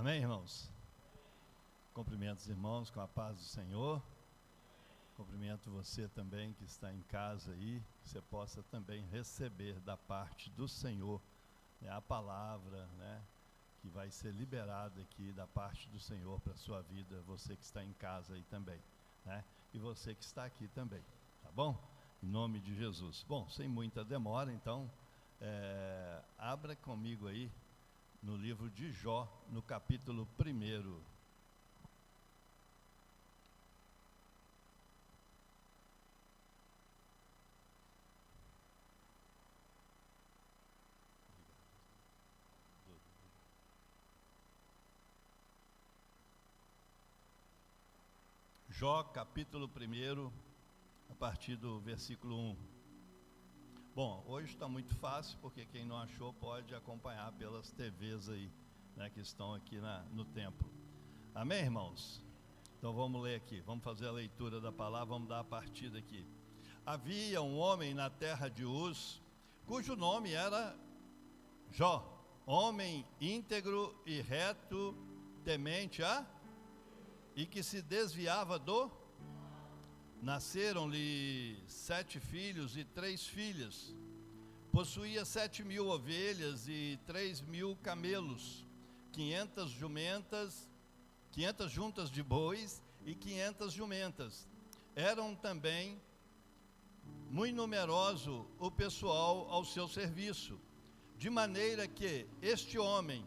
Amém, irmãos? Cumprimento os irmãos com a paz do Senhor. Cumprimento você também que está em casa aí, que você possa também receber da parte do Senhor, né, a palavra, né, que vai ser liberada aqui da parte do Senhor para a sua vida, você que está em casa aí também, né, e você que está aqui também, tá bom? Em nome de Jesus. Bom, sem muita demora, então, abra comigo aí no livro de Jó, no capítulo 1. Jó, capítulo 1, a partir do versículo 1. Bom, hoje está muito fácil, porque quem não achou pode acompanhar pelas TVs aí, né, que estão aqui no templo. Amém, irmãos? Então vamos ler aqui, vamos fazer a leitura da palavra, vamos dar a partida aqui. Havia um homem na terra de Uz, cujo nome era Jó, homem íntegro e reto, temente e que se desviava do... Nasceram-lhe 7 filhos e 3 filhas. Possuía 7.000 ovelhas e 3.000 camelos, 500 juntas de bois e 500 jumentas. Eram também muito numeroso o pessoal ao seu serviço, de maneira que este homem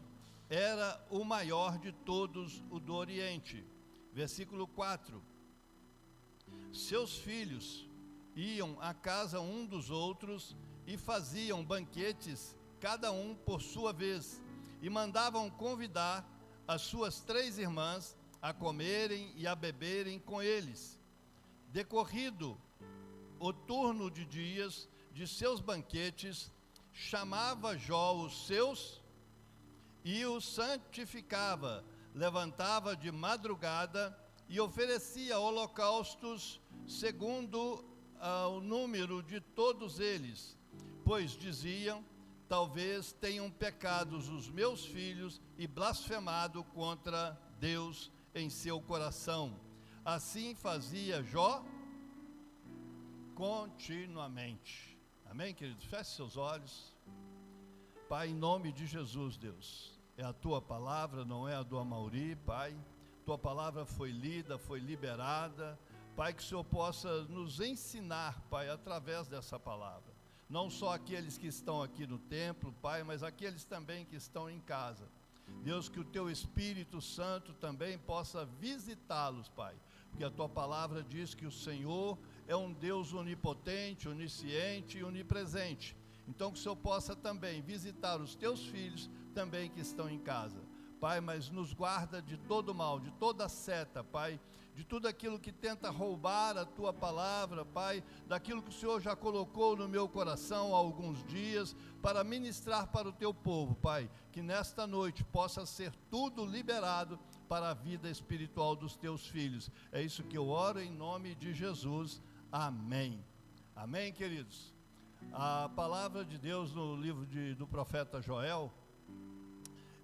era o maior de todos o do Oriente. Versículo 4. Seus filhos iam à casa um dos outros e faziam banquetes, cada um por sua vez, e mandavam convidar as suas 3 irmãs a comerem e a beberem com eles. Decorrido o turno de dias de seus banquetes, chamava Jó os seus e os santificava, levantava de madrugada e oferecia holocaustos segundo o número de todos eles, pois diziam: talvez tenham pecados os meus filhos e blasfemado contra Deus em seu coração. Assim fazia Jó continuamente. Amém, queridos? Feche seus olhos. Pai, em nome de Jesus, Deus, é a tua palavra, não é a do Amauri, Pai. Tua palavra foi lida, foi liberada, Pai, que o Senhor possa nos ensinar, Pai, através dessa palavra, não só aqueles que estão aqui no templo, Pai, mas aqueles também que estão em casa. Deus, que o Teu Espírito Santo também possa visitá-los, Pai, porque a Tua palavra diz que o Senhor é um Deus onipotente, onisciente e onipresente. Então que o Senhor possa também visitar os Teus filhos também que estão em casa. Pai, mas nos guarda de todo mal, de toda seta, Pai, de tudo aquilo que tenta roubar a Tua palavra, Pai, daquilo que o Senhor já colocou no meu coração há alguns dias, para ministrar para o Teu povo, Pai, que nesta noite possa ser tudo liberado para a vida espiritual dos Teus filhos. É isso que eu oro em nome de Jesus. Amém. Amém, queridos? A palavra de Deus no livro do profeta Joel,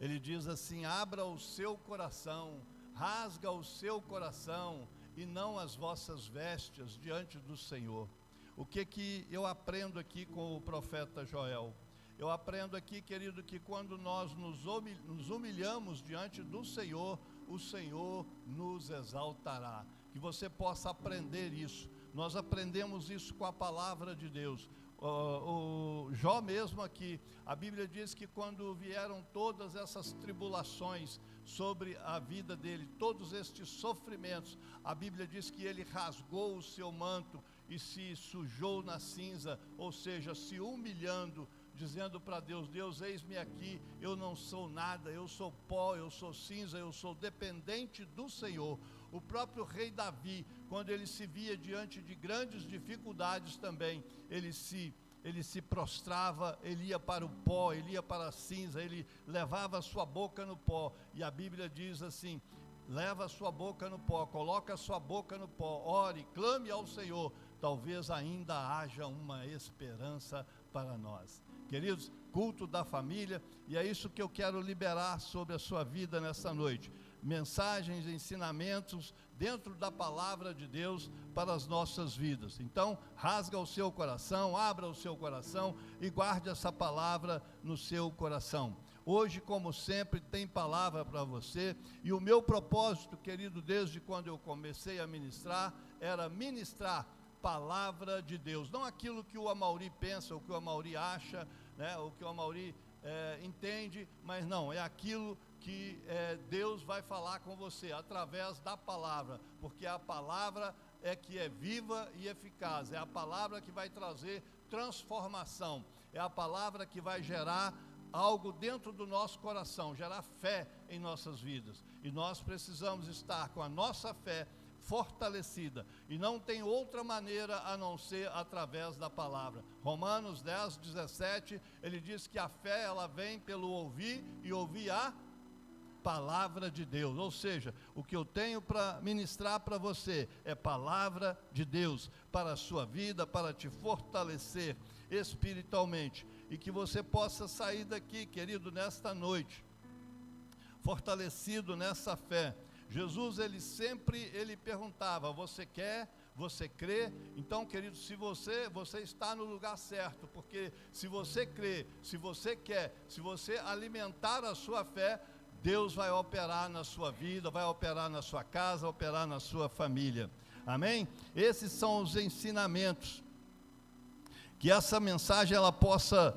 ele diz assim: abra o seu coração, rasga o seu coração e não as vossas vestes diante do Senhor. O que eu aprendo aqui com o profeta Joel? Eu aprendo aqui, querido, que quando nós nos humilhamos diante do Senhor, o Senhor nos exaltará. Que você possa aprender isso. Nós aprendemos isso com a palavra de Deus. O Jó mesmo aqui, a Bíblia diz que quando vieram todas essas tribulações sobre a vida dele, todos estes sofrimentos, a Bíblia diz que ele rasgou o seu manto e se sujou na cinza, ou seja, se humilhando, dizendo para Deus: Deus, eis-me aqui, eu não sou nada, eu sou pó, eu sou cinza, eu sou dependente do Senhor. O próprio rei Davi, quando ele se via diante de grandes dificuldades também, ele se prostrava, ele ia para o pó, ele ia para a cinza, ele levava a sua boca no pó, e a Bíblia diz assim: leva a sua boca no pó, coloca a sua boca no pó, ore, clame ao Senhor, talvez ainda haja uma esperança para nós. Queridos, culto da família, e é isso que eu quero liberar sobre a sua vida nessa noite. Mensagens, ensinamentos dentro da palavra de Deus para as nossas vidas. Então, rasga o seu coração, abra o seu coração e guarde essa palavra no seu coração. Hoje, como sempre, tem palavra para você, e o meu propósito, querido, desde quando eu comecei a ministrar, era ministrar palavra de Deus, não aquilo que o Amauri pensa, o que o Amauri acha, né, o que o Amauri entende, mas não, é aquilo que Deus vai falar com você, através da palavra, porque a palavra é que é viva e eficaz, é a palavra que vai trazer transformação, é a palavra que vai gerar algo dentro do nosso coração, gerar fé em nossas vidas, e nós precisamos estar com a nossa fé fortalecida, e não tem outra maneira a não ser através da palavra. Romanos 10, 17, ele diz que a fé, ela vem pelo ouvir, e ouvir a palavra de Deus, ou seja, o que eu tenho para ministrar para você, é palavra de Deus, para a sua vida, para te fortalecer espiritualmente, e que você possa sair daqui, querido, nesta noite, fortalecido nessa fé. Jesus, ele perguntava, você quer, você crê? Então, querido, se você está no lugar certo, porque se você crê, se você quer, se você alimentar a sua fé, Deus vai operar na sua vida, vai operar na sua casa, vai operar na sua família, amém? Esses são os ensinamentos, que essa mensagem ela possa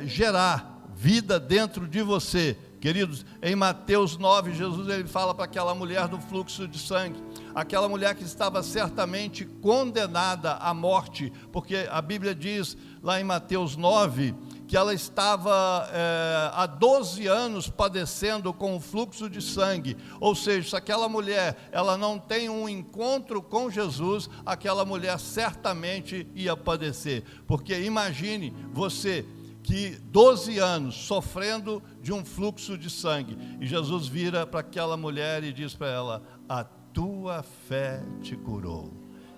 gerar vida dentro de você. Queridos, em Mateus 9, Jesus ele fala para aquela mulher do fluxo de sangue, aquela mulher que estava certamente condenada à morte, porque a Bíblia diz lá em Mateus 9, que ela estava há 12 anos padecendo com o fluxo de sangue, ou seja, se aquela mulher ela não tem um encontro com Jesus, aquela mulher certamente ia padecer, porque imagine você, que 12 anos sofrendo de um fluxo de sangue, e Jesus vira para aquela mulher e diz para ela, a tua fé te curou.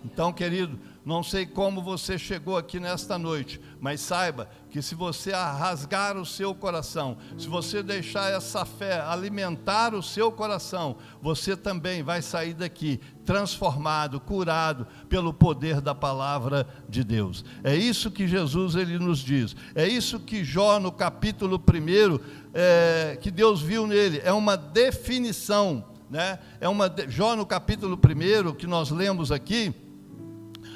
Então, querido, não sei como você chegou aqui nesta noite, mas saiba que se você rasgar o seu coração, se você deixar essa fé alimentar o seu coração, você também vai sair daqui transformado, curado pelo poder da palavra de Deus. É isso que Jesus ele nos diz, é isso que Jó no capítulo 1, que Deus viu nele, é uma definição, né? Jó no capítulo 1, que nós lemos aqui,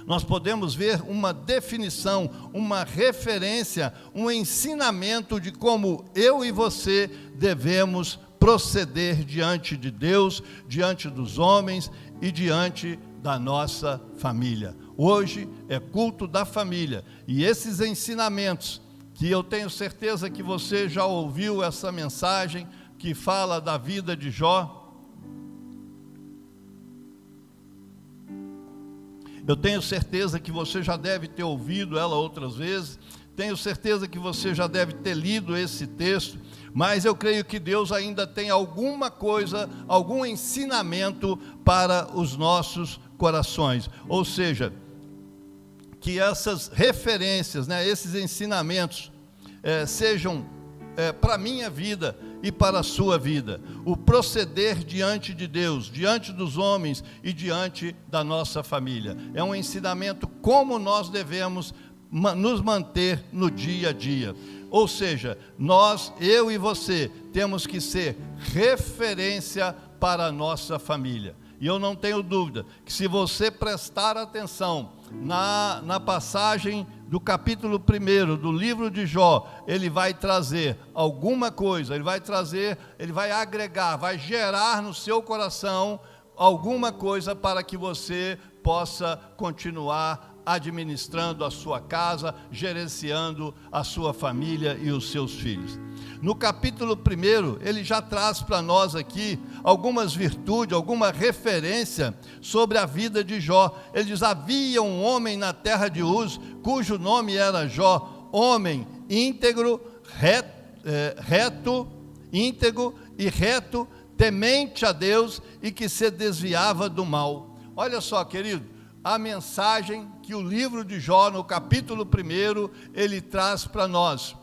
nós podemos ver uma definição, uma referência, um ensinamento de como eu e você devemos proceder diante de Deus, diante dos homens e diante da nossa família. Hoje é culto da família, e esses ensinamentos, que eu tenho certeza que você já ouviu essa mensagem, que fala da vida de Jó, eu tenho certeza que você já deve ter ouvido ela outras vezes, tenho certeza que você já deve ter lido esse texto, mas eu creio que Deus ainda tem alguma coisa, algum ensinamento para os nossos corações, ou seja, que essas referências, né, esses ensinamentos sejam para a minha vida e para a sua vida, o proceder diante de Deus, diante dos homens e diante da nossa família. É um ensinamento como nós devemos nos manter no dia a dia. Ou seja, eu e você, temos que ser referência para a nossa família. E eu não tenho dúvida que se você prestar atenção na passagem do capítulo 1 do livro de Jó, ele vai trazer alguma coisa, ele vai agregar, vai gerar no seu coração alguma coisa para que você possa continuar administrando a sua casa, gerenciando a sua família e os seus filhos. No capítulo 1, ele já traz para nós aqui algumas virtudes, alguma referência sobre a vida de Jó. Ele diz, havia um homem na terra de Uz, cujo nome era Jó, homem íntegro, reto, temente a Deus e que se desviava do mal. Olha só, querido, a mensagem que o livro de Jó, no capítulo 1, ele traz para nós.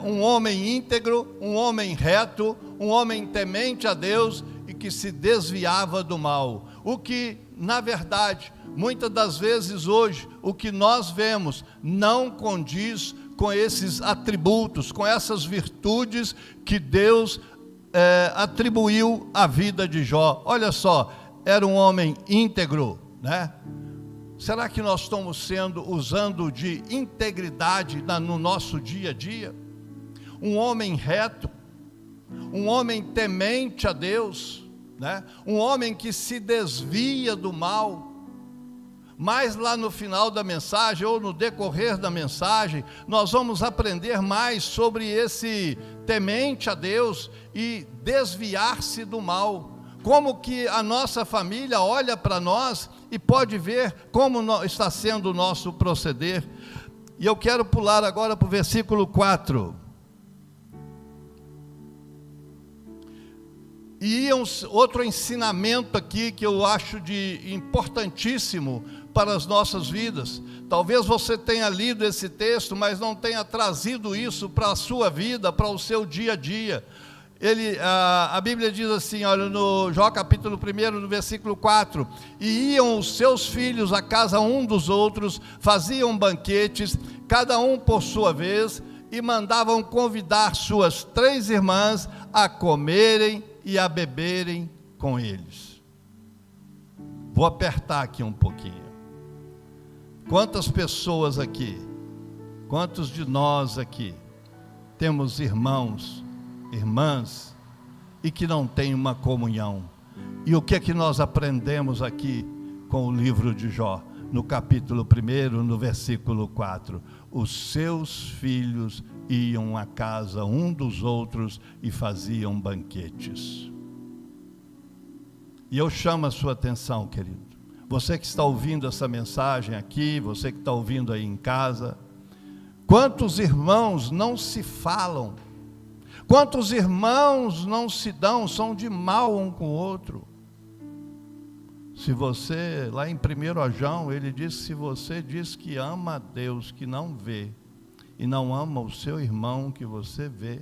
um homem íntegro, um homem reto, um homem temente a Deus e que se desviava do mal. O que, na verdade, muitas das vezes hoje, o que nós vemos não condiz com esses atributos, com essas virtudes que Deus atribuiu à vida de Jó. Olha só, era um homem íntegro, né? Será que nós estamos usando de integridade no nosso dia a dia? Um homem reto, um homem temente a Deus, né? Um homem que se desvia do mal. Mas lá no final da mensagem, ou no decorrer da mensagem, nós vamos aprender mais sobre esse temente a Deus e desviar-se do mal. Como que a nossa família olha para nós e pode ver como está sendo o nosso proceder. E eu quero pular agora para o versículo 4. E outro ensinamento aqui que eu acho importantíssimo para as nossas vidas. Talvez você tenha lido esse texto, mas não tenha trazido isso para a sua vida, para o seu dia a dia. A Bíblia diz assim, olha, no Jó capítulo 1, no versículo 4, e iam os seus filhos à casa um dos outros, faziam banquetes, cada um por sua vez, e mandavam convidar suas 3 irmãs a comerem e a beberem com eles. Vou apertar aqui um pouquinho. Quantas pessoas aqui, quantos de nós aqui, temos irmãos, irmãs, e que não tem uma comunhão? E o que é que nós aprendemos aqui com o livro de Jó? No capítulo 1, no versículo 4, os seus filhos iam à casa um dos outros e faziam banquetes. E eu chamo a sua atenção, querido, você que está ouvindo essa mensagem aqui, você que está ouvindo aí em casa, quantos irmãos não se falam, quantos irmãos não se dão, são de mal um com o outro. Se você, lá em 1 João, ele diz, se você diz que ama a Deus, que não vê, e não ama o seu irmão que você vê.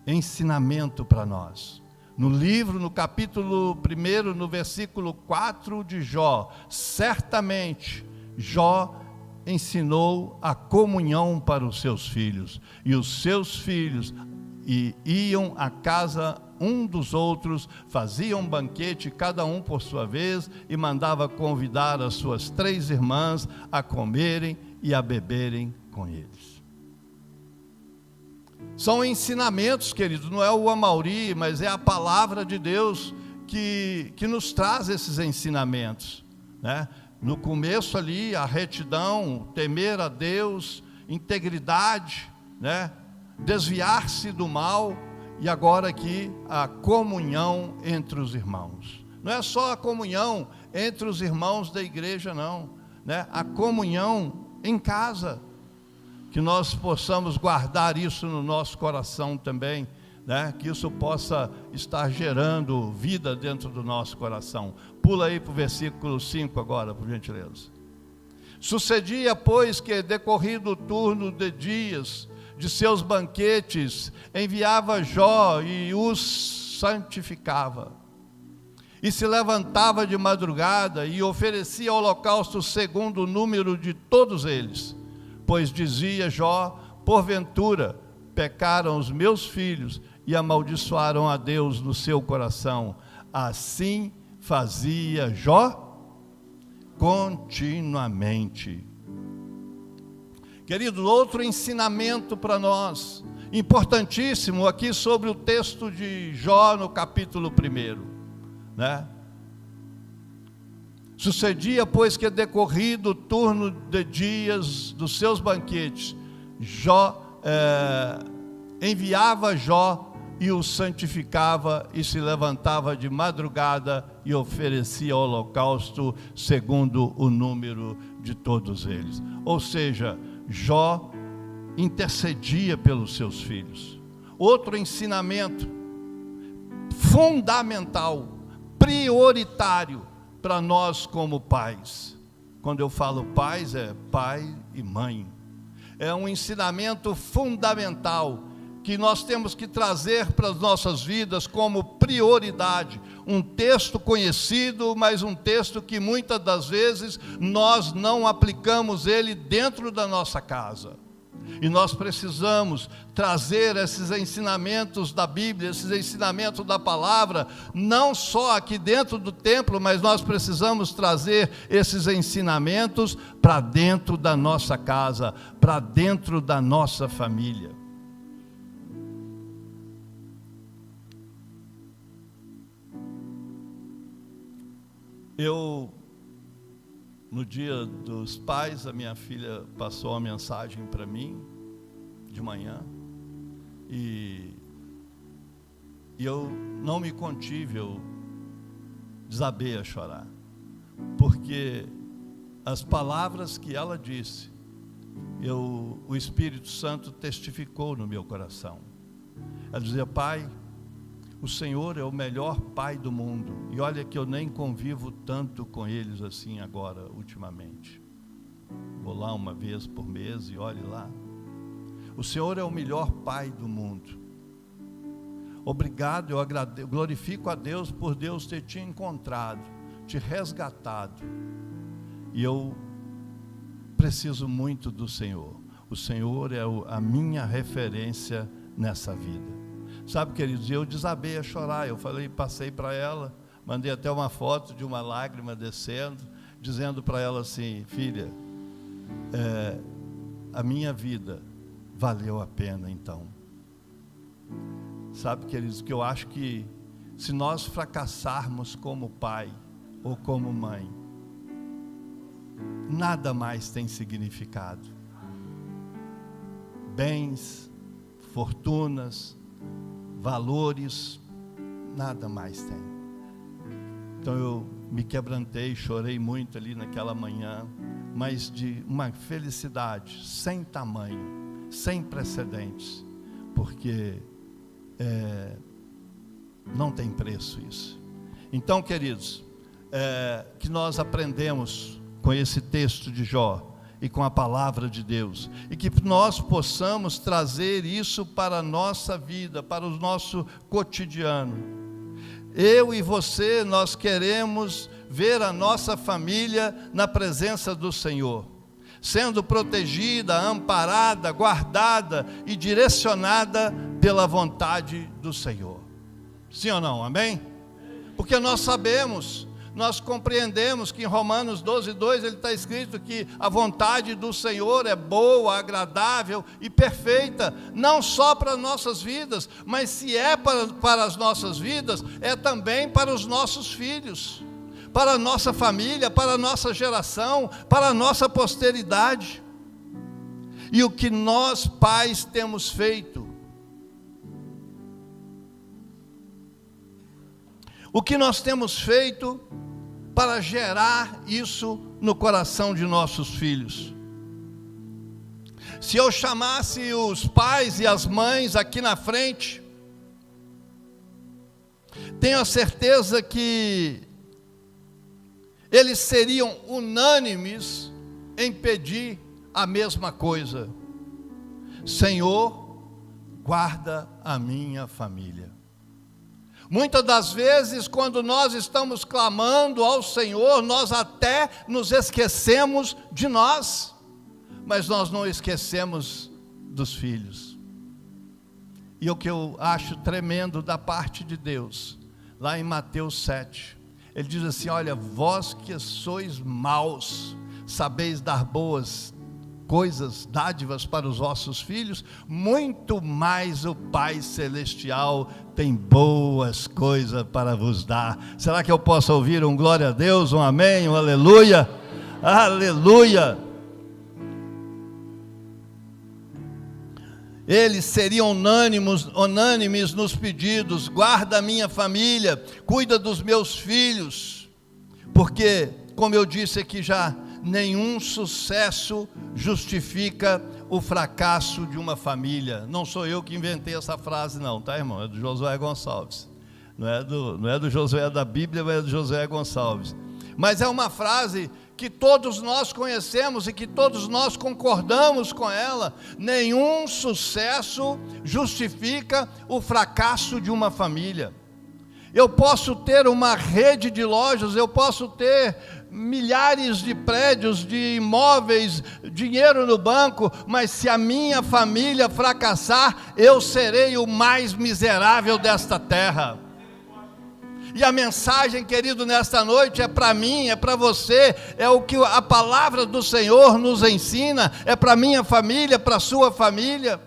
Ensinamento para nós. No capítulo 1, no versículo 4 de Jó, certamente Jó ensinou a comunhão para os seus filhos, e os seus filhos iam à casa um dos outros, faziam banquete, cada um por sua vez, e mandava convidar as suas 3 irmãs a comerem e a beberem com eles. São ensinamentos, queridos, não é o Amauri, mas é a palavra de Deus que nos traz esses ensinamentos, né? No começo ali, a retidão, temer a Deus, integridade, né? Desviar-se do mal, e agora aqui a comunhão entre os irmãos. Não é só a comunhão entre os irmãos da igreja, não, né? A comunhão em casa, que nós possamos guardar isso no nosso coração também, né? Que isso possa estar gerando vida dentro do nosso coração. Pula aí para o versículo 5 agora, por gentileza. Sucedia, pois, que decorrido o turno de dias de seus banquetes, enviava Jó e os santificava. E se levantava de madrugada e oferecia holocausto segundo o número de todos eles. Pois dizia Jó, porventura pecaram os meus filhos e amaldiçoaram a Deus no seu coração. Assim fazia Jó continuamente. Querido, outro ensinamento para nós, importantíssimo aqui sobre o texto de Jó no capítulo 1, né? Sucedia, pois, que decorrido o turno de dias dos seus banquetes, enviava Jó e o santificava, e se levantava de madrugada e oferecia holocausto segundo o número de todos eles. Ou seja, Jó intercedia pelos seus filhos. Outro ensinamento fundamental, prioritário para nós como pais. Quando eu falo pais, é pai e mãe, é um ensinamento fundamental que nós temos que trazer para as nossas vidas como prioridade. Um texto conhecido, mas um texto que muitas das vezes nós não aplicamos ele dentro da nossa casa. E nós precisamos trazer esses ensinamentos da Bíblia, esses ensinamentos da palavra, não só aqui dentro do templo, mas nós precisamos trazer esses ensinamentos para dentro da nossa casa, para dentro da nossa família. No dia dos pais, a minha filha passou uma mensagem para mim, de manhã, e eu não me contive, eu desabei a chorar, porque as palavras que ela disse, o Espírito Santo testificou no meu coração. Ela dizia: pai, o Senhor é o melhor pai do mundo. E olha que eu nem convivo tanto com eles assim agora, ultimamente. Vou lá uma vez por mês e olhe lá. O Senhor é o melhor pai do mundo. Obrigado, eu glorifico a Deus por Deus ter te encontrado, te resgatado. E eu preciso muito do Senhor. O Senhor é a minha referência nessa vida. Sabe, queridos, eu desabei a chorar. Eu passei para ela, mandei até uma foto de uma lágrima descendo, dizendo para ela assim: filha, a minha vida valeu a pena então. Sabe, queridos, que eu acho que se nós fracassarmos como pai ou como mãe, nada mais tem significado. Bens, fortunas, valores, nada mais tem. Então eu me quebrantei, chorei muito ali naquela manhã, mas de uma felicidade sem tamanho, sem precedentes, porque não tem preço isso. Então, queridos, que nós aprendemos com esse texto de Jó e com a palavra de Deus, e que nós possamos trazer isso para a nossa vida, para o nosso cotidiano. Eu e você, nós queremos ver a nossa família na presença do Senhor, sendo protegida, amparada, guardada e direcionada pela vontade do Senhor. Sim ou não? Amém? Porque nós sabemos, nós compreendemos que em Romanos 12:2 ele está escrito que a vontade do Senhor é boa, agradável e perfeita, não só para as nossas vidas, mas se é para as nossas vidas, é também para os nossos filhos, para a nossa família, para a nossa geração, para a nossa posteridade. E o que nós pais temos feito? O que nós temos feito para gerar isso no coração de nossos filhos? Se eu chamasse os pais e as mães aqui na frente, tenho a certeza que eles seriam unânimes em pedir a mesma coisa: Senhor, guarda a minha família. Muitas das vezes, quando nós estamos clamando ao Senhor, nós até nos esquecemos de nós, mas nós não esquecemos dos filhos. E o que eu acho tremendo da parte de Deus, lá em Mateus 7, ele diz assim: olha, vós que sois maus, sabeis dar boas coisas, dádivas para os vossos filhos, muito mais o Pai Celestial tem boas coisas para vos dar. Será que eu posso ouvir um glória a Deus, um amém, um aleluia? Aleluia! Eles seriam unânimes nos pedidos: guarda a minha família, cuida dos meus filhos, porque, como eu disse aqui já, nenhum sucesso justifica o fracasso de uma família. Não sou eu que inventei essa frase não, tá, irmão? É do Josué Gonçalves. Não é do Josué da Bíblia, mas é do Josué Gonçalves. Mas é uma frase que todos nós conhecemos e que todos nós concordamos com ela: nenhum sucesso justifica o fracasso de uma família. Eu posso ter uma rede de lojas, eu posso ter milhares de prédios, de imóveis, dinheiro no banco, mas se a minha família fracassar, eu serei o mais miserável desta terra. E a mensagem, querido, nesta noite é para mim, é para você, é o que a palavra do Senhor nos ensina, é para minha família, para a sua família.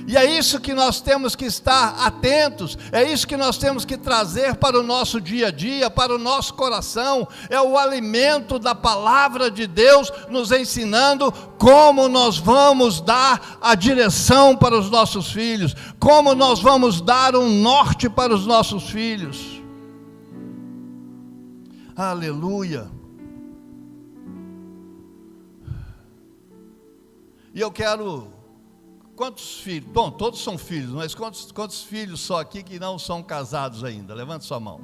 E é isso que nós temos que estar atentos, é isso que nós temos que trazer para o nosso dia a dia, para o nosso coração. É o alimento da palavra de Deus nos ensinando como nós vamos dar a direção para os nossos filhos, como nós vamos dar um norte para os nossos filhos. Aleluia. E eu quero... Quantos filhos? Bom, todos são filhos, mas quantos filhos só aqui que não são casados ainda? Levante sua mão.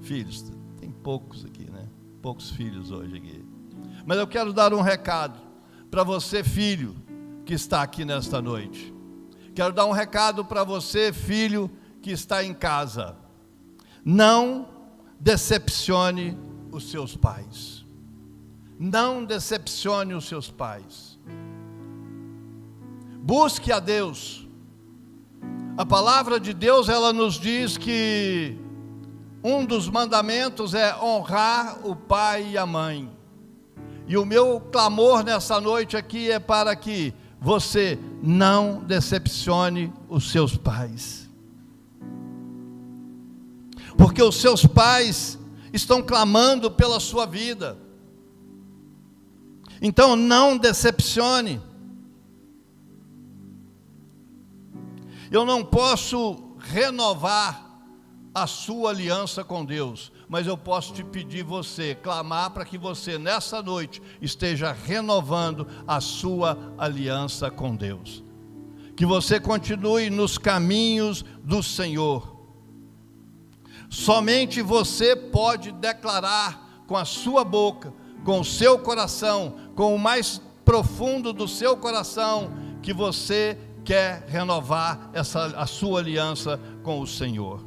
Filhos, tem poucos aqui, né? Poucos filhos hoje aqui. Mas eu quero dar um recado para você, filho, que está aqui nesta noite. Quero dar um recado para você, filho, que está em casa. Não decepcione os seus pais. Não decepcione os seus pais. Busque a Deus. A palavra de Deus, ela nos diz que um dos mandamentos é honrar o pai e a mãe. E o meu clamor nessa noite aqui é para que você não decepcione os seus pais. Porque os seus pais estão clamando pela sua vida. Então não decepcione. Eu não posso renovar a sua aliança com Deus, mas eu posso te pedir você, clamar para que você nessa noite esteja renovando a sua aliança com Deus. Que você continue nos caminhos do Senhor. Somente você pode declarar com a sua boca, com o seu coração, com o mais profundo do seu coração, que você quer renovar a sua aliança com o Senhor.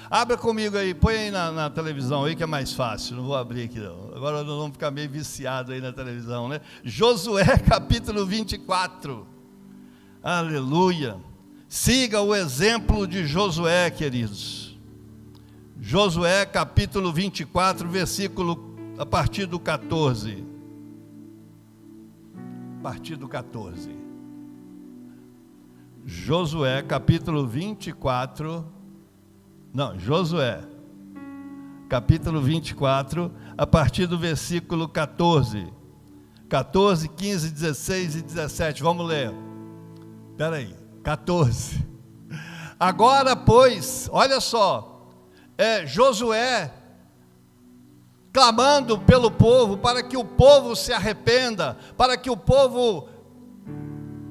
Abra comigo aí, põe aí na televisão aí que é mais fácil, não vou abrir aqui não. Agora nós vamos ficar meio viciados aí na televisão, né? Josué capítulo 24, aleluia. Siga o exemplo de Josué, queridos. Josué capítulo 24, versículo a partir do 14. A partir do 14. Josué capítulo 24, Josué capítulo 24, a partir do versículo 14, 15, 16 e 17, vamos ler, espera aí, 14, agora pois, olha só, Josué clamando pelo povo, para que o povo se arrependa, para que o povo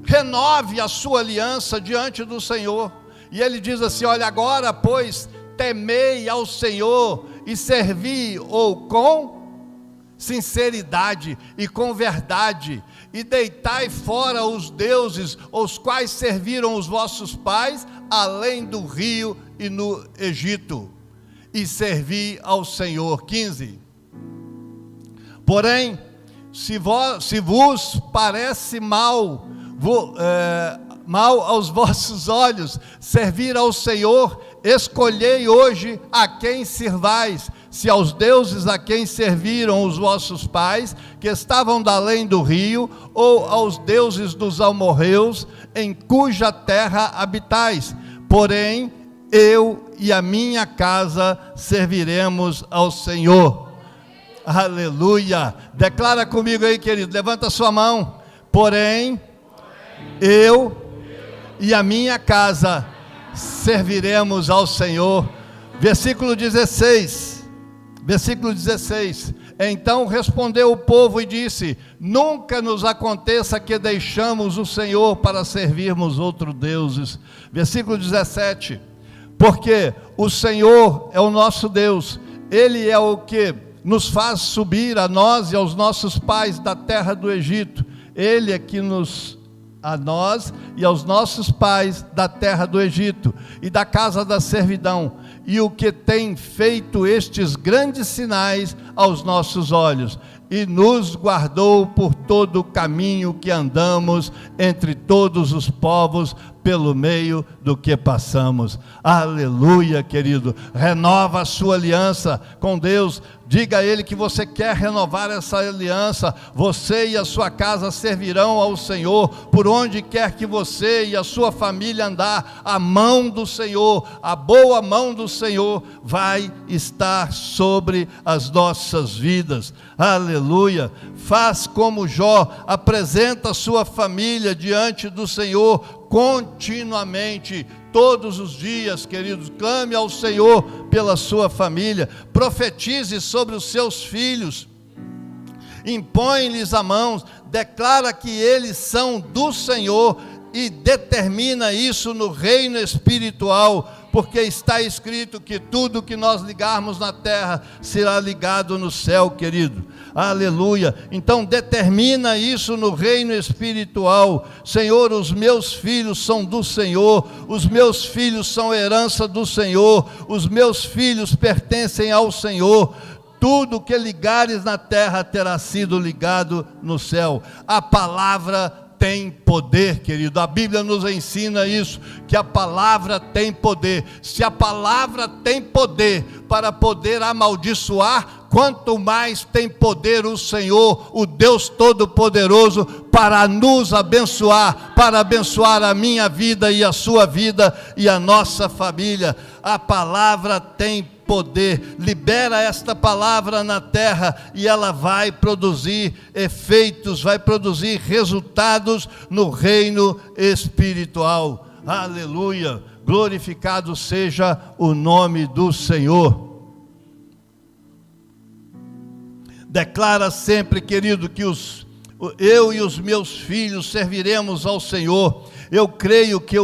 renove a sua aliança diante do Senhor. E ele diz assim: olha, agora pois temei ao Senhor e servi-o com sinceridade e com verdade, e deitai fora os deuses os quais serviram os vossos pais além do rio e no Egito, e servi ao Senhor. 15. Porém, se vos parece mal aos vossos olhos servir ao Senhor, escolhei hoje a quem sirvais, se aos deuses a quem serviram os vossos pais, que estavam da além do rio, ou aos deuses dos amorreus, em cuja terra habitais. Porém, eu e a minha casa serviremos ao Senhor. Aleluia. Declara comigo aí, querido, levanta sua mão. Porém, eu e a minha casa serviremos ao Senhor. Versículo 16. Então respondeu o povo e disse: nunca nos aconteça que deixamos o Senhor para servirmos outros deuses. Versículo 17. Porque o Senhor é o nosso Deus, Ele é o que nos faz subir a nós e aos nossos pais da terra do Egito. Ele é que a nós e aos nossos pais da terra do Egito e da casa da servidão, e o que tem feito estes grandes sinais aos nossos olhos, e nos guardou por todo o caminho que andamos entre todos os povos, pelo meio do que passamos. Aleluia, querido. Renova a sua aliança com Deus. Diga a Ele que você quer renovar essa aliança. Você e a sua casa servirão ao Senhor. Por onde quer que você e a sua família andar, a mão do Senhor, a boa mão do Senhor vai estar sobre as nossas vidas. Aleluia. Faz como Jó, apresenta a sua família diante do Senhor continuamente, todos os dias, queridos. Clame ao Senhor pela sua família, profetize sobre os seus filhos, impõe-lhes a mão, declara que eles são do Senhor e determina isso no reino espiritual, porque está escrito que tudo que nós ligarmos na terra será ligado no céu, querido. Aleluia. Então determina isso no reino espiritual. Senhor, os meus filhos são do Senhor, os meus filhos são herança do Senhor, os meus filhos pertencem ao Senhor. Tudo que ligares na terra terá sido ligado no céu. A palavra tem poder, querido. A Bíblia nos ensina isso, que a palavra tem poder. Se a palavra tem poder para poder amaldiçoar, quanto mais tem poder o Senhor, o Deus Todo-Poderoso, para nos abençoar, para abençoar a minha vida e a sua vida e a nossa família. A palavra tem poder. Libera esta palavra na terra e ela vai produzir efeitos, vai produzir resultados no reino espiritual. Aleluia. Glorificado seja o nome do Senhor. Declara sempre, querido, que eu e os meus filhos serviremos ao Senhor. Eu creio que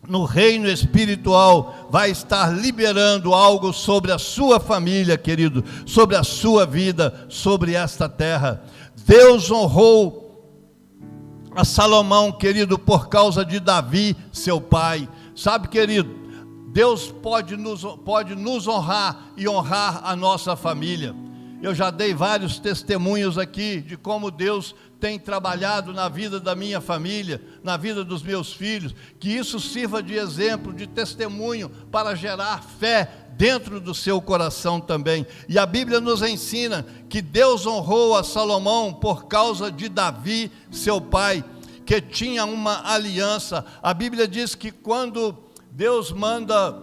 no reino espiritual vai estar liberando algo sobre a sua família, querido, sobre a sua vida, sobre esta terra. Deus honrou a Salomão, querido, por causa de Davi, seu pai. Sabe, querido, Deus pode nos honrar e honrar a nossa família. Eu já dei vários testemunhos aqui de como Deus tem trabalhado na vida da minha família, na vida dos meus filhos, que isso sirva de exemplo, de testemunho, para gerar fé dentro do seu coração também. E a Bíblia nos ensina que Deus honrou a Salomão por causa de Davi, seu pai, que tinha uma aliança. A Bíblia diz que quando Deus manda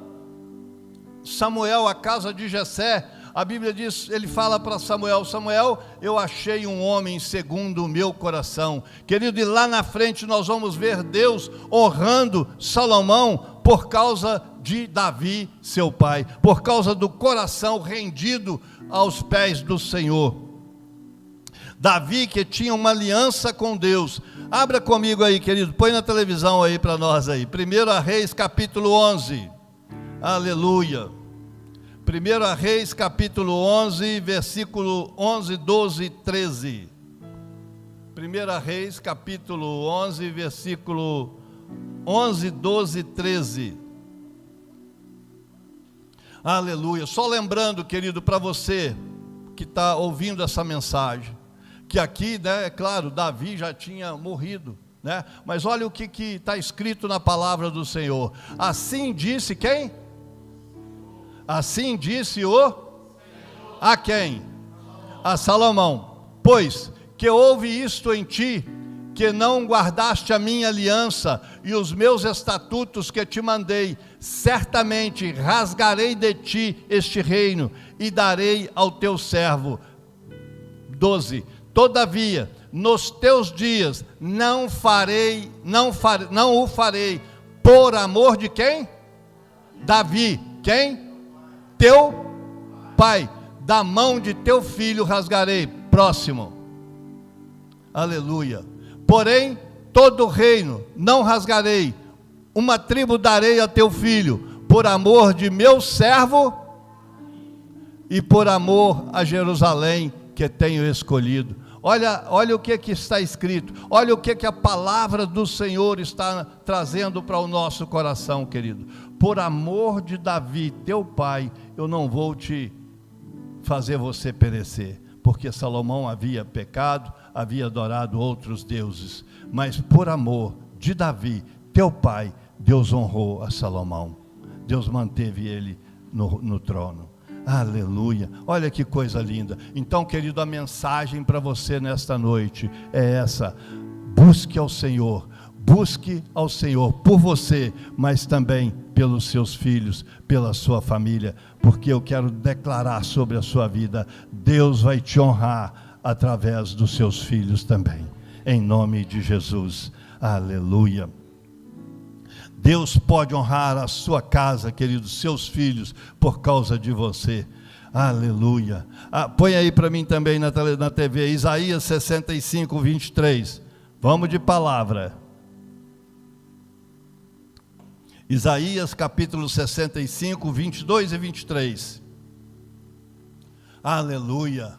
Samuel à casa de Jessé, a Bíblia diz, ele fala para Samuel: Samuel, eu achei um homem segundo o meu coração. Querido, e lá na frente nós vamos ver Deus honrando Salomão por causa de Davi, seu pai, por causa do coração rendido aos pés do Senhor. Davi, que tinha uma aliança com Deus. Abra comigo aí, querido, põe na televisão aí para nós aí, 1 Reis capítulo 11, aleluia. 1 Reis capítulo 11, versículo 11, 12 e 13. 1 Reis capítulo 11, versículo 11, 12 e 13. Aleluia. Só lembrando, querido, para você que está ouvindo essa mensagem, que aqui, né, é claro, Davi já tinha morrido, né? Mas olha o que está escrito na palavra do Senhor. Assim disse quem? Assim disse o Senhor. A quem? A Salomão. Pois que houve isto em ti, que não guardaste a minha aliança e os meus estatutos que te mandei, certamente rasgarei de ti este reino e darei ao teu servo. 12. Todavia, nos teus dias não o farei, por amor de quem? Davi. Quem? Teu pai. Da mão de teu filho rasgarei. Próximo. Aleluia. Porém, todo o reino não rasgarei, uma tribo darei a teu filho, por amor de meu servo e por amor a Jerusalém que tenho escolhido. Olha o que está escrito, olha o que a palavra do Senhor está trazendo para o nosso coração, querido. Por amor de Davi, teu pai, eu não vou te fazer você perecer, porque Salomão havia pecado, havia adorado outros deuses, mas por amor de Davi, teu pai, Deus honrou a Salomão, Deus manteve ele no trono. Aleluia, olha que coisa linda. Então, querido, a mensagem para você nesta noite é essa: busque ao Senhor por você, mas também pelos seus filhos, pela sua família, porque eu quero declarar sobre a sua vida: Deus vai te honrar através dos seus filhos também, em nome de Jesus. Aleluia. Deus pode honrar a sua casa, queridos, seus filhos, por causa de você. Aleluia. Põe aí para mim também na TV, Isaías 65, 23. Vamos de palavra. Isaías capítulo 65, 22 e 23. Aleluia.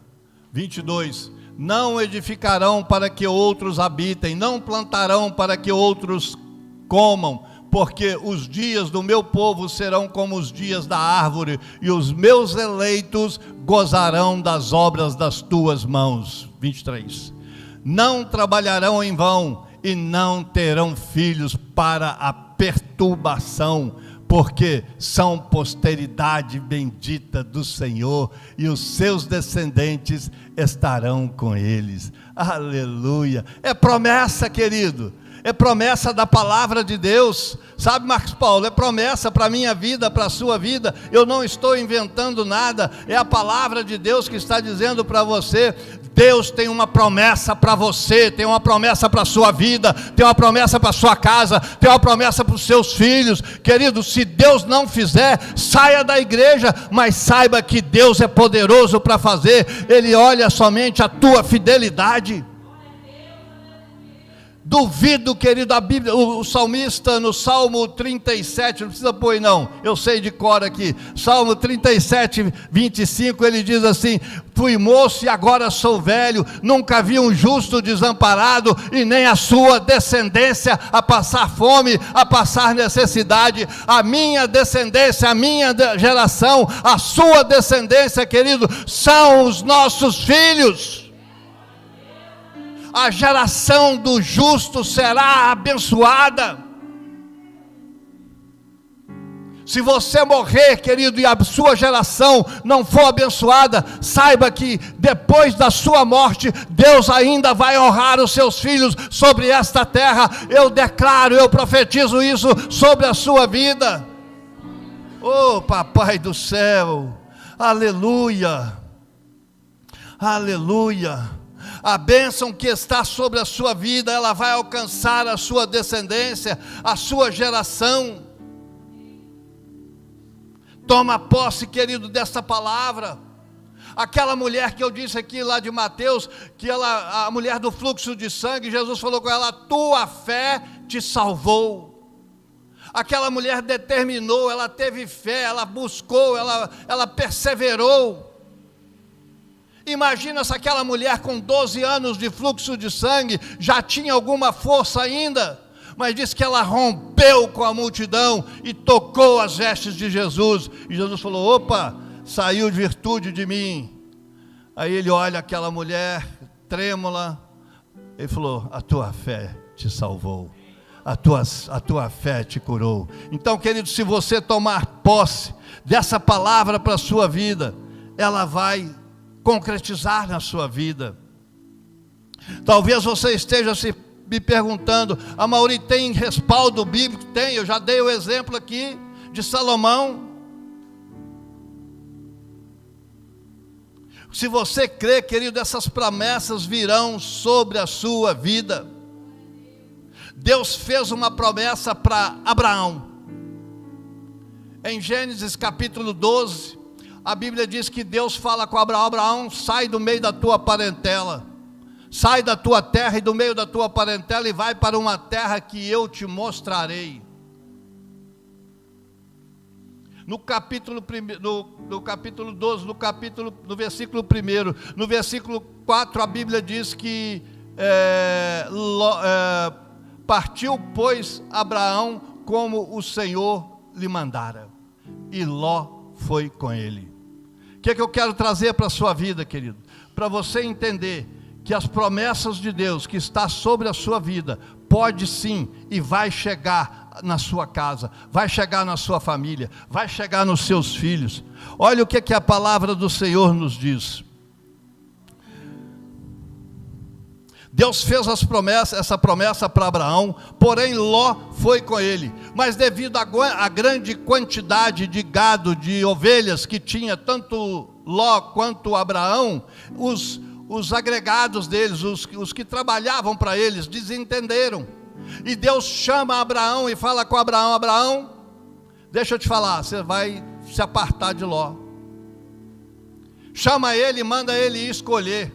22. Não edificarão para que outros habitem, não plantarão para que outros comam, porque os dias do meu povo serão como os dias da árvore, e os meus eleitos gozarão das obras das tuas mãos. 23. Não trabalharão em vão, e não terão filhos para a perturbação, porque são posteridade bendita do Senhor, e os seus descendentes estarão com eles. Aleluia. É promessa, querido. É promessa da palavra de Deus, sabe, Marcos Paulo? É promessa para a minha vida, para a sua vida. Eu não estou inventando nada, é a palavra de Deus que está dizendo para você. Deus tem uma promessa para você, tem uma promessa para a sua vida, tem uma promessa para a sua casa, tem uma promessa para os seus filhos. Querido, se Deus não fizer, saia da igreja, mas saiba que Deus é poderoso para fazer. Ele olha somente a tua fidelidade. Duvido, querido, a Bíblia, o salmista no Salmo 37, não precisa pôr não, eu sei de cor aqui, Salmo 37, 25, ele diz assim: fui moço e agora sou velho, nunca vi um justo desamparado, e nem a sua descendência a passar fome, a passar necessidade. A minha descendência, a minha geração, a sua descendência, querido, são os nossos filhos. A geração do justo será abençoada. Se você morrer, querido, e a sua geração não for abençoada, saiba que depois da sua morte, Deus ainda vai honrar os seus filhos sobre esta terra. Eu declaro, eu profetizo isso sobre a sua vida. Oh, Papai do céu, aleluia, aleluia. A bênção que está sobre a sua vida, ela vai alcançar a sua descendência, a sua geração. Toma posse, querido, desta palavra. Aquela mulher que eu disse aqui lá de Mateus, que ela, a mulher do fluxo de sangue, Jesus falou com ela: tua fé te salvou. Aquela mulher determinou, ela teve fé, ela buscou, ela perseverou. Imagina se aquela mulher com 12 anos de fluxo de sangue já tinha alguma força ainda, mas diz que ela rompeu com a multidão e tocou as vestes de Jesus, e Jesus falou: opa, saiu virtude de mim. Aí ele olha aquela mulher trêmula, ele falou: a tua fé te salvou, a tua fé te curou. Então, querido, se você tomar posse dessa palavra para a sua vida, ela vai concretizar na sua vida. Talvez você esteja me perguntando: Amaury, tem respaldo bíblico? Tem, eu já dei o exemplo aqui de Salomão. Se você crê, querido, essas promessas virão sobre a sua vida. Deus fez uma promessa para Abraão. Em Gênesis capítulo 12, a Bíblia diz que Deus fala com Abraão: Abraão, sai do meio da tua parentela, sai da tua terra e do meio da tua parentela e vai para uma terra que eu te mostrarei. No capítulo 12, no versículo 1, no versículo 4, a Bíblia diz que partiu, pois, Abraão como o Senhor lhe mandara, e Ló foi com ele. O que é que eu quero trazer para a sua vida, querido? Para você entender que as promessas de Deus que está sobre a sua vida, pode sim e vai chegar na sua casa, vai chegar na sua família, vai chegar nos seus filhos. Olha o que a palavra do Senhor nos diz. Deus fez essa promessa para Abraão, porém Ló foi com ele. Mas devido à grande quantidade de gado, de ovelhas que tinha tanto Ló quanto Abraão, os agregados deles, os que trabalhavam para eles, desentenderam. E Deus chama Abraão e fala com Abraão: Abraão, deixa eu te falar, você vai se apartar de Ló. Chama ele, manda ele escolher.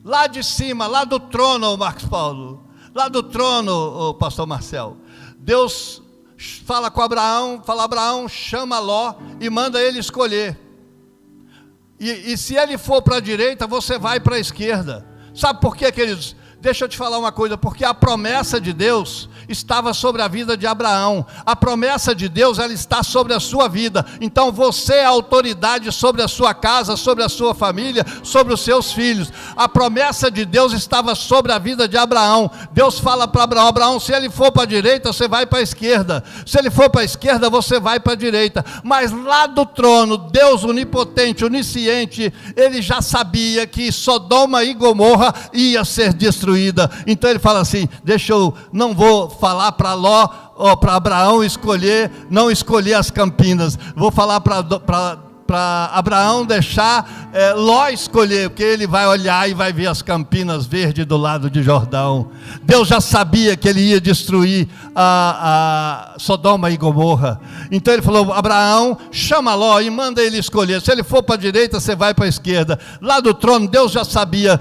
Lá de cima, lá do trono, Marcos Paulo, lá do trono, o pastor Marcel, Deus fala com Abraão, Abraão, chama Ló e manda ele escolher. E se ele for para a direita, você vai para a esquerda. Sabe por quê, queridos? Deixa eu te falar uma coisa, porque a promessa de Deus estava sobre a vida de Abraão. A promessa de Deus, ela está sobre a sua vida. Então você é autoridade sobre a sua casa, sobre a sua família, sobre os seus filhos. A promessa de Deus estava sobre a vida de Abraão. Deus fala para Abraão: Abraão, se ele for para a direita, você vai para a esquerda. Se ele for para a esquerda, você vai para a direita. Mas lá do trono, Deus onipotente, onisciente, ele já sabia que Sodoma e Gomorra ia ser destruída. Então ele fala assim: não vou falar para Ló, para Abraão não escolher as Campinas, vou falar para Abraão deixar Ló escolher, porque ele vai olhar e vai ver as Campinas verdes do lado de Jordão. Deus já sabia que ele ia destruir a Sodoma e Gomorra. Então ele falou: Abraão, chama Ló e manda ele escolher. Se ele for para a direita, você vai para a esquerda. Lá do trono, Deus já sabia: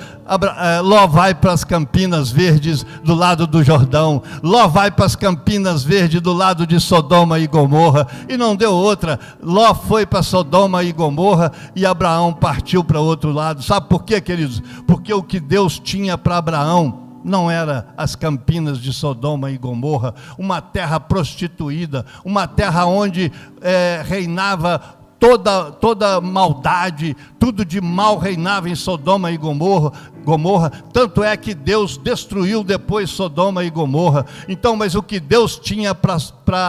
Ló vai para as Campinas verdes do lado do Jordão. Ló vai para as Campinas verdes do lado de Sodoma e Gomorra. E não deu outra. Ló foi para Sodoma e Gomorra e Abraão partiu para o outro lado. Sabe por quê, queridos? Porque o que Deus tinha para Abraão não era as Campinas de Sodoma e Gomorra, uma terra prostituída, uma terra onde reinava toda maldade, tudo de mal reinava em Sodoma e Gomorra. Tanto é que Deus destruiu depois Sodoma e Gomorra. Então, mas o que Deus tinha para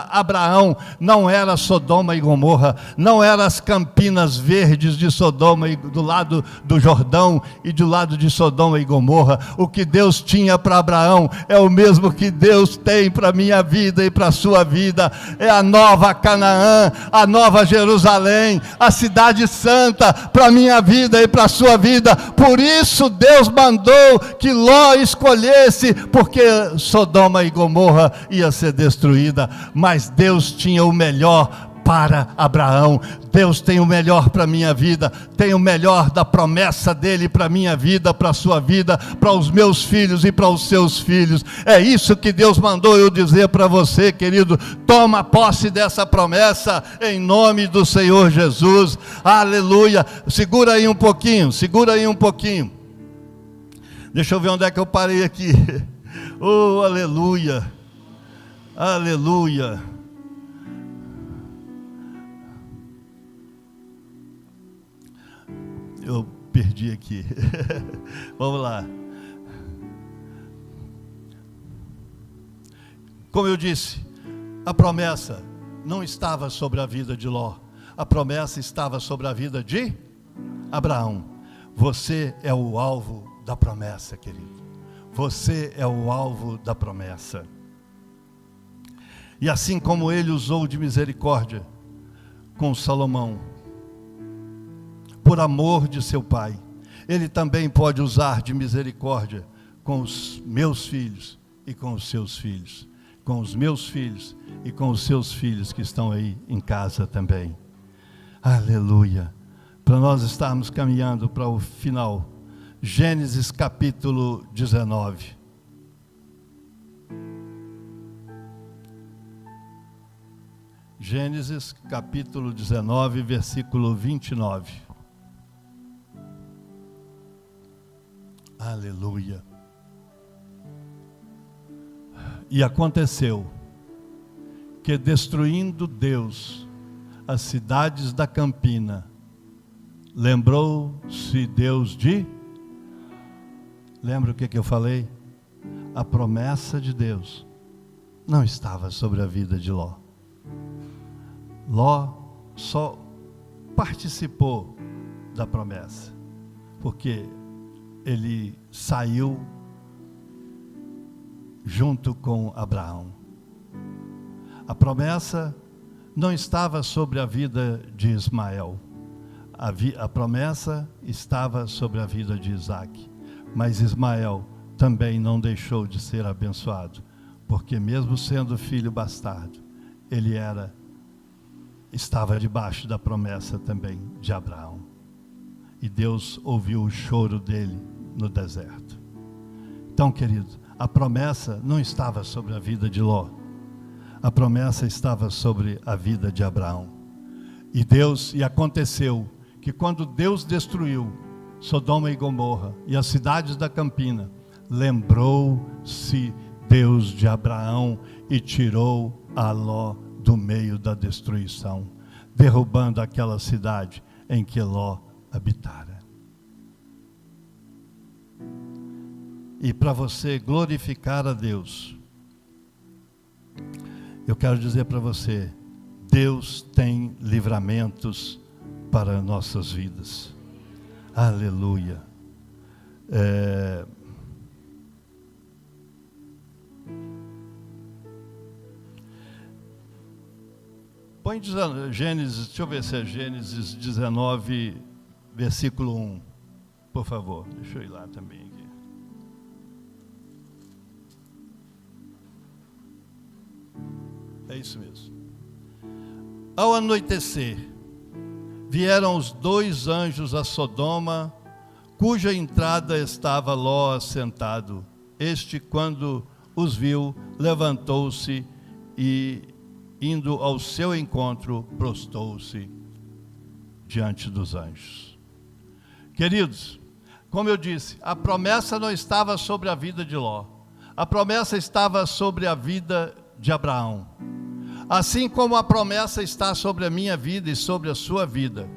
Abraão não era Sodoma e Gomorra, não eram as Campinas verdes de Sodoma e do lado do Jordão e do lado de Sodoma e Gomorra. O que Deus tinha para Abraão é o mesmo que Deus tem para a minha vida e para a sua vida. É a nova Canaã, a nova Jerusalém, a cidade santa para a minha vida e para a sua vida. Por isso Deus mandou que Ló escolhesse, porque Sodoma e Gomorra ia ser destruída. Mas Deus tinha o melhor para Abraão. Deus tem o melhor para a minha vida, tem o melhor da promessa dele para a minha vida, para a sua vida, para os meus filhos e para os seus filhos. É isso que Deus mandou eu dizer para você, querido. Toma posse dessa promessa em nome do Senhor Jesus. Aleluia. Segura aí um pouquinho. Deixa eu ver onde é que eu parei aqui. Oh, aleluia. Aleluia. Eu perdi aqui. Vamos lá. Como eu disse, a promessa não estava sobre a vida de Ló. A promessa estava sobre a vida de Abraão. Você é o alvo da promessa, querido. Você é o alvo da promessa. E assim como ele usou de misericórdia com Salomão, por amor de seu pai, ele também pode usar de misericórdia com os meus filhos e com os seus filhos, com os meus filhos e com os seus filhos que estão aí em casa também. Aleluia. Para nós estarmos caminhando para o final, Gênesis capítulo 19. Gênesis capítulo 19, versículo 29. Aleluia. E aconteceu que, destruindo Deus as cidades da campina, lembrou-se Deus de... Lembra o que eu falei? A promessa de Deus não estava sobre a vida de Ló. Ló só participou da promessa, porque ele saiu junto com Abraão. A promessa não estava sobre a vida de Ismael. A promessa estava sobre a vida de Isaque. Mas Ismael também não deixou de ser abençoado, porque mesmo sendo filho bastardo, ele estava debaixo da promessa também de Abraão. E Deus ouviu o choro dele no deserto. Então, querido, a promessa não estava sobre a vida de Ló. A promessa estava sobre a vida de Abraão. E aconteceu que quando Deus destruiu Sodoma e Gomorra e as cidades da campina, lembrou-se Deus de Abraão e tirou a Ló do meio da destruição, derrubando aquela cidade em que Ló habitara. E para você glorificar a Deus, eu quero dizer para você, Deus tem livramentos para nossas vidas. Aleluia. Põe Gênesis, deixa eu ver se é Gênesis 19, versículo 1, por favor. Deixa eu ir lá também aqui. É isso mesmo. Ao anoitecer, vieram os 2 anjos a Sodoma, cuja entrada estava Ló assentado. Este, quando os viu, levantou-se e, indo ao seu encontro, prostou-se diante dos anjos. Queridos, como eu disse, a promessa não estava sobre a vida de Ló. A promessa estava sobre a vida de Abraão. Assim como a promessa está sobre a minha vida e sobre a sua vida.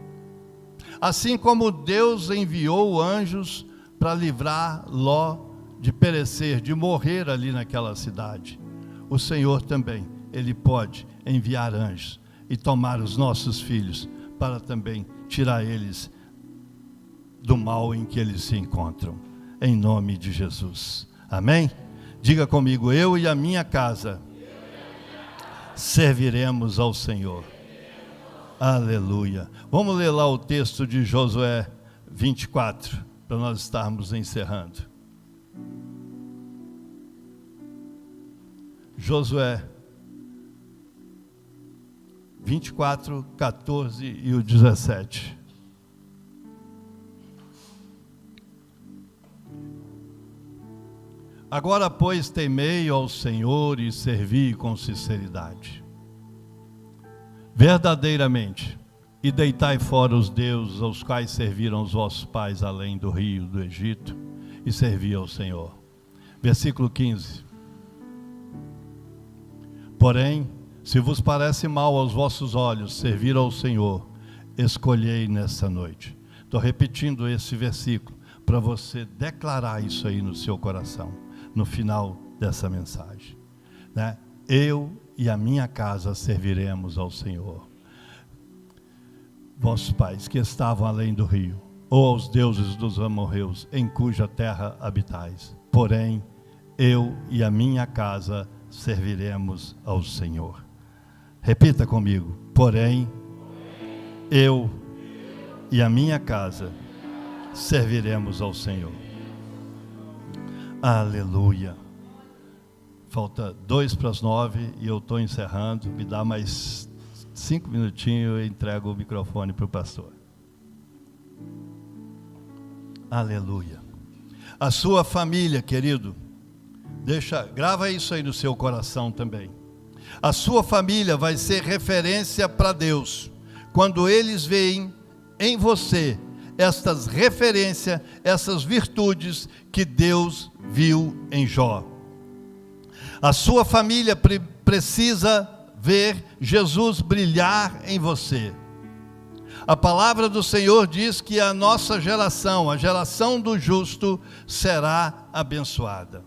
Assim como Deus enviou anjos para livrar Ló de perecer, de morrer ali naquela cidade, o Senhor também, Ele pode enviar anjos e tomar os nossos filhos para também tirar eles do mal em que eles se encontram, em nome de Jesus. Amém? Diga comigo, eu e a minha casa serviremos ao Senhor. Aleluia. Vamos ler lá o texto de Josué 24, para nós estarmos encerrando. Josué 24, 14 e o 17. Agora, pois, temei ao Senhor e servi com sinceridade, verdadeiramente, e deitai fora os deuses aos quais serviram os vossos pais além do rio do Egito, e servi ao Senhor. Versículo 15. Porém, se vos parece mal aos vossos olhos servir ao Senhor, escolhei nessa noite. Estou repetindo esse versículo para você declarar isso aí no seu coração, no final dessa mensagem, né? Eu e a minha casa serviremos ao Senhor. Vossos pais que estavam além do rio, ou aos deuses dos amorreus, em cuja terra habitais. Porém, eu e a minha casa serviremos ao Senhor. Repita comigo. Porém, eu e a minha casa serviremos ao Senhor. Aleluia. Falta 8:55 e eu estou encerrando. Me dá mais 5 minutinhos e eu entrego o microfone para o pastor. Aleluia. A sua família, querido, grava isso aí no seu coração também. A sua família vai ser referência para Deus, quando eles veem em você estas referências, essas virtudes que Deus viu em Jó. A sua família precisa ver Jesus brilhar em você. A palavra do Senhor diz que a nossa geração, a geração do justo, será abençoada.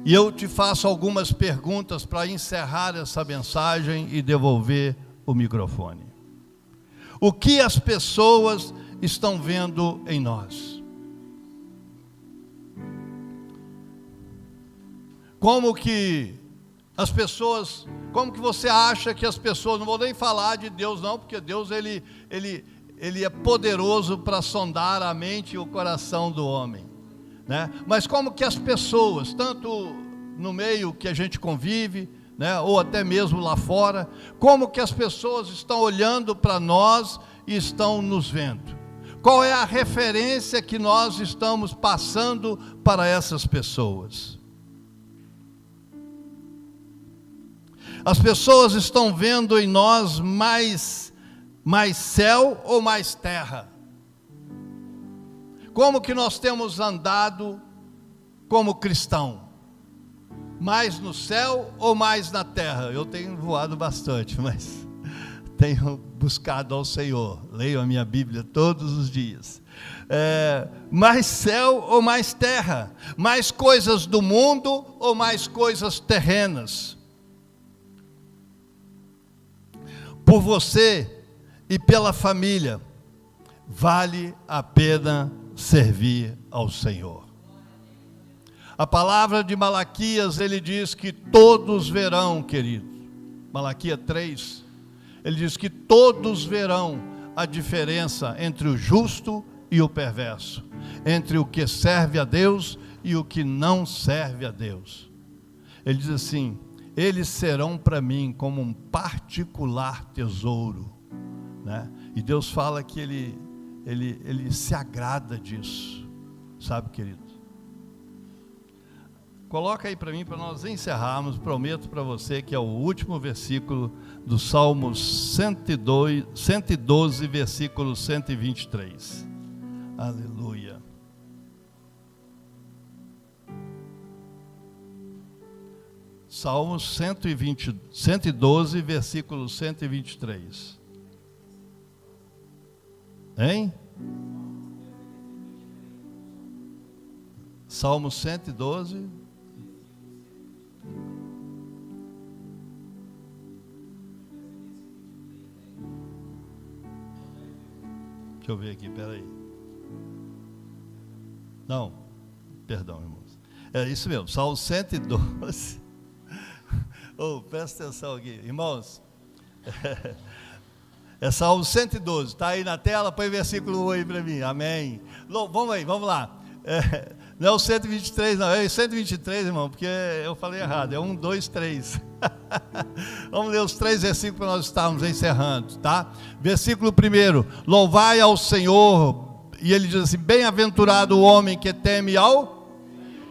E eu te faço algumas perguntas para encerrar essa mensagem e devolver o microfone. O que as pessoas estão vendo em nós? Como que você acha que as pessoas, não vou nem falar de Deus não, porque Deus ele é poderoso para sondar a mente e o coração do homem, né? Mas como que as pessoas, tanto no meio que a gente convive, né, ou até mesmo lá fora, como que as pessoas estão olhando para nós e estão nos vendo? Qual é a referência que nós estamos passando para essas pessoas? As pessoas estão vendo em nós mais céu ou mais terra? Como que nós temos andado como cristão? Mais no céu ou mais na terra? Eu tenho voado bastante, mas tenho buscado ao Senhor. Leio a minha Bíblia todos os dias. Mais céu ou mais terra? Mais coisas do mundo ou mais coisas terrenas? Por você e pela família, vale a pena servir ao Senhor. A palavra de Malaquias, ele diz que todos verão, querido. Malaquias 3, ele diz que todos verão a diferença entre o justo e o perverso, entre o que serve a Deus e o que não serve a Deus. Ele diz assim: eles serão para mim como um particular tesouro, né? E Deus fala que Ele se agrada disso, sabe, querido? Coloca aí para mim, para nós encerrarmos. Prometo para você que é o último versículo do Salmo 112, versículo 123. Aleluia. Salmo 112, versículo 123. Hein? Salmo 112. Deixa eu ver aqui, peraí. Não, perdão, irmãos. É isso mesmo, Salmo 112. Oh, presta atenção aqui, irmãos. É Salmo 112, está aí na tela, põe o versículo 1 aí para mim, amém. Vamos aí, vamos lá. Não é o 123 não, é o 123, irmão, porque eu falei errado, é 1, 2, 3. Vamos ler os 3 versículos para nós estarmos encerrando, tá? Versículo 1, louvai ao Senhor, e ele diz assim: bem-aventurado o homem que teme ao,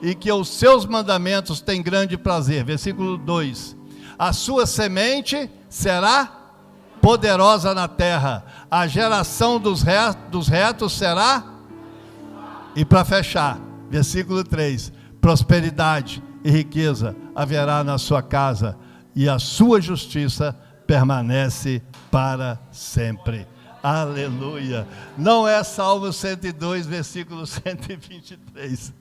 e que os seus mandamentos tem grande prazer. Versículo 2, a sua semente será poderosa na terra, a geração dos retos será. E para fechar, versículo 3, prosperidade e riqueza haverá na sua casa, e a sua justiça permanece para sempre. Aleluia. Não é Salmo 102, versículo 123.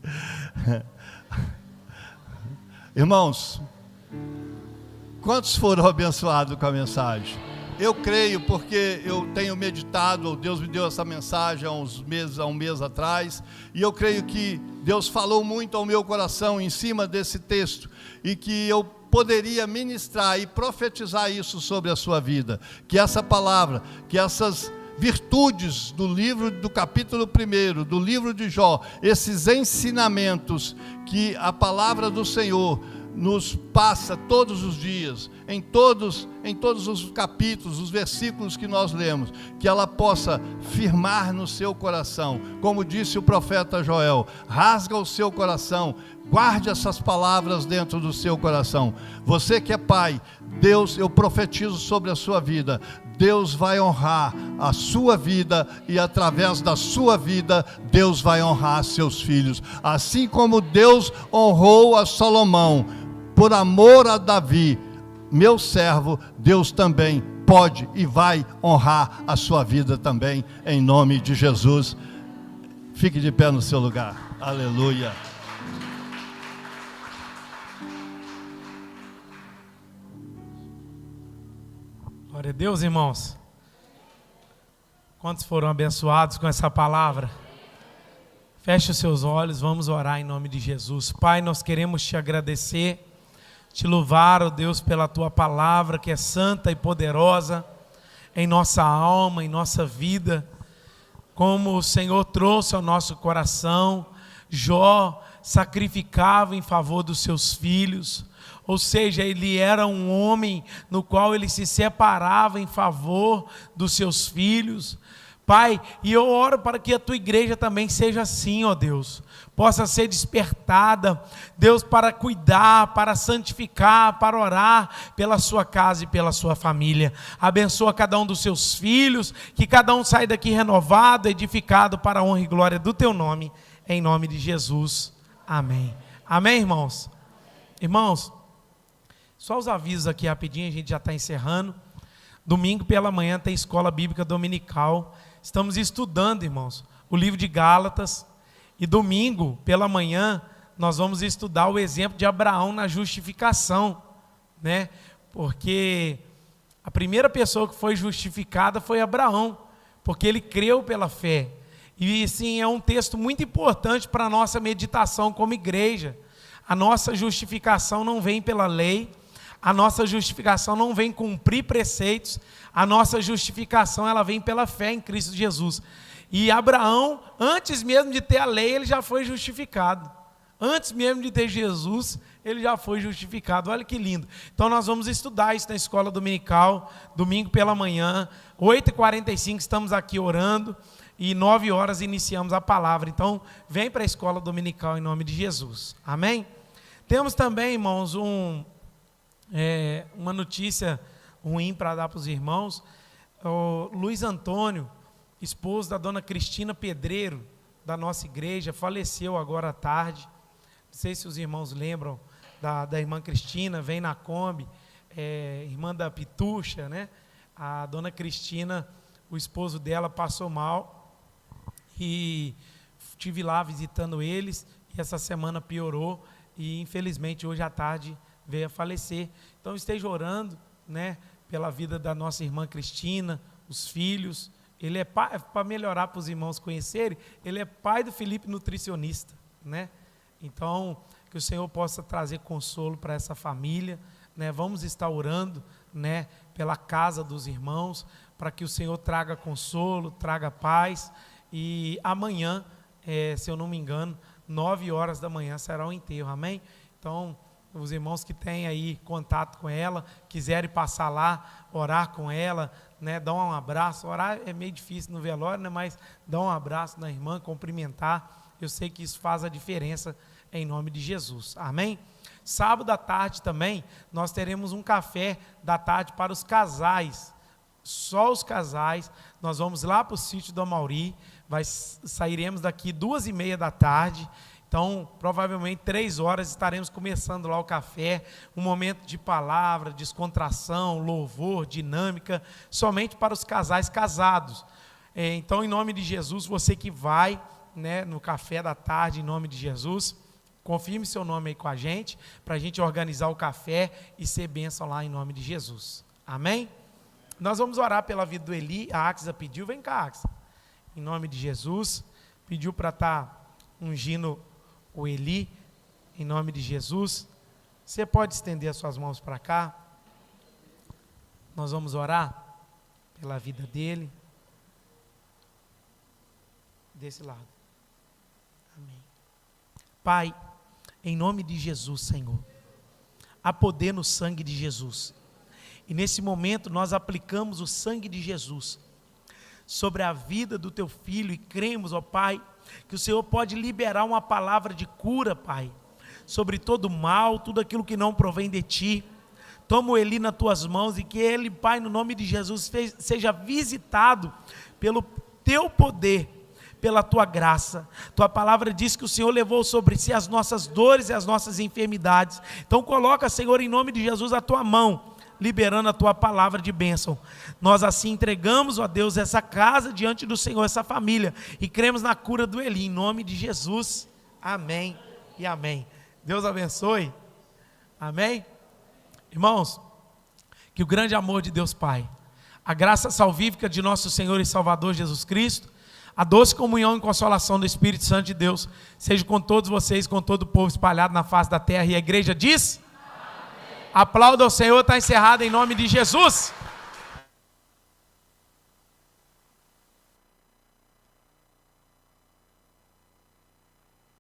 Irmãos, quantos foram abençoados com a mensagem? Eu creio, porque eu tenho meditado, Deus me deu essa mensagem há um mês atrás, e eu creio que Deus falou muito ao meu coração em cima desse texto, e que eu poderia ministrar e profetizar isso sobre a sua vida, que essa palavra, que essas virtudes do livro, do capítulo 1, do livro de Jó, esses ensinamentos que a palavra do Senhor nos passa todos os dias, em todos os capítulos, os versículos que nós lemos, que ela possa firmar no seu coração, como disse o profeta Joel, rasga o seu coração, guarde essas palavras dentro do seu coração. Você que é pai, Deus, eu profetizo sobre a sua vida, Deus vai honrar a sua vida e através da sua vida, Deus vai honrar seus filhos. Assim como Deus honrou a Salomão, por amor a Davi, meu servo, Deus também pode e vai honrar a sua vida também, em nome de Jesus. Fique de pé no seu lugar. Aleluia. Glória a Deus, irmãos. Quantos foram abençoados com essa palavra? Feche os seus olhos, vamos orar em nome de Jesus. Pai, nós queremos te agradecer, te louvar, ó Deus, pela tua palavra que é santa e poderosa em nossa alma, em nossa vida. Como o Senhor trouxe ao nosso coração, Jó sacrificava em favor dos seus filhos. Ou seja, ele era um homem no qual ele se separava em favor dos seus filhos. Pai, e eu oro para que a tua igreja também seja assim, ó Deus. Possa ser despertada, Deus, para cuidar, para santificar, para orar pela sua casa e pela sua família. Abençoa cada um dos seus filhos, que cada um saia daqui renovado, edificado para a honra e glória do teu nome, em nome de Jesus. Amém. Amém, irmãos? Irmãos, só os avisos aqui rapidinho, a gente já está encerrando. Domingo pela manhã tem escola bíblica dominical. Estamos estudando, irmãos, o livro de Gálatas. E domingo pela manhã nós vamos estudar o exemplo de Abraão na justificação, né? Porque a primeira pessoa que foi justificada foi Abraão, porque ele creu pela fé. E sim, é um texto muito importante para a nossa meditação como igreja. A nossa justificação não vem pela lei, a nossa justificação não vem cumprir preceitos, a nossa justificação ela vem pela fé em Cristo Jesus. E Abraão, antes mesmo de ter a lei, ele já foi justificado. Antes mesmo de ter Jesus, ele já foi justificado. Olha que lindo. Então nós vamos estudar isso na escola dominical, domingo pela manhã, 8h45 estamos aqui orando, e 9 horas iniciamos a palavra. Então vem para a escola dominical em nome de Jesus. Amém? Temos também, irmãos, uma notícia ruim para dar para os irmãos. O Luiz Antônio, esposo da dona Cristina Pedreiro, da nossa igreja, faleceu agora à tarde. Não sei se os irmãos lembram da irmã Cristina, vem na Kombi, irmã da Pitucha, né? A dona Cristina, o esposo dela passou mal e estive lá visitando eles, e essa semana piorou e infelizmente hoje à tarde veio a falecer. Então esteja orando, né, pela vida da nossa irmã Cristina, os filhos. Ele é pai, para melhorar para os irmãos conhecerem, ele é pai do Felipe, nutricionista, né? Então, que o Senhor possa trazer consolo para essa família, né? Vamos estar orando, né, pela casa dos irmãos, para que o Senhor traga consolo, traga paz. E amanhã, se eu não me engano, 9 horas da manhã será o enterro, amém? Então, os irmãos que têm aí contato com ela, quiserem passar lá, orar com ela, né, dar um abraço. Orar é meio difícil no velório, né, mas dar um abraço na irmã, cumprimentar, eu sei que isso faz a diferença em nome de Jesus, amém? Sábado à tarde também, nós teremos um café da tarde para os casais, só os casais. Nós vamos lá para o sítio do Amauri, sairemos daqui 2h30 da tarde, então provavelmente 3 horas estaremos começando lá o café, um momento de palavra, descontração, louvor, dinâmica, somente para os casais casados. Então, em nome de Jesus, você que vai, né, no café da tarde, em nome de Jesus, confirme seu nome aí com a gente, para a gente organizar o café e ser bênção lá em nome de Jesus, amém? Nós vamos orar pela vida do Eli. A Axa pediu, vem cá, Axa, em nome de Jesus, pediu para estar ungindo o Eli, em nome de Jesus. Você pode estender as suas mãos para cá, nós vamos orar pela vida dele, desse lado, amém. Pai, em nome de Jesus, Senhor, há poder no sangue de Jesus. E nesse momento nós aplicamos o sangue de Jesus sobre a vida do teu filho e cremos, ó Pai, que o Senhor pode liberar uma palavra de cura, Pai, sobre todo mal, tudo aquilo que não provém de Ti. Toma o Eli nas Tuas mãos e que ele, Pai, no nome de Jesus, seja visitado pelo Teu poder, pela Tua graça. Tua palavra diz que o Senhor levou sobre si as nossas dores e as nossas enfermidades. Então coloca, Senhor, em nome de Jesus, a Tua mão, liberando a Tua palavra de bênção. Nós assim entregamos, ó Deus, essa casa diante do Senhor, essa família, e cremos na cura do Eli, em nome de Jesus. Amém e amém. Deus abençoe. Amém. Irmãos, que o grande amor de Deus Pai, a graça salvífica de nosso Senhor e Salvador Jesus Cristo, a doce comunhão e consolação do Espírito Santo de Deus, seja com todos vocês, com todo o povo espalhado na face da terra. E a igreja diz: amém. Aplauda ao Senhor, está encerrado em nome de Jesus.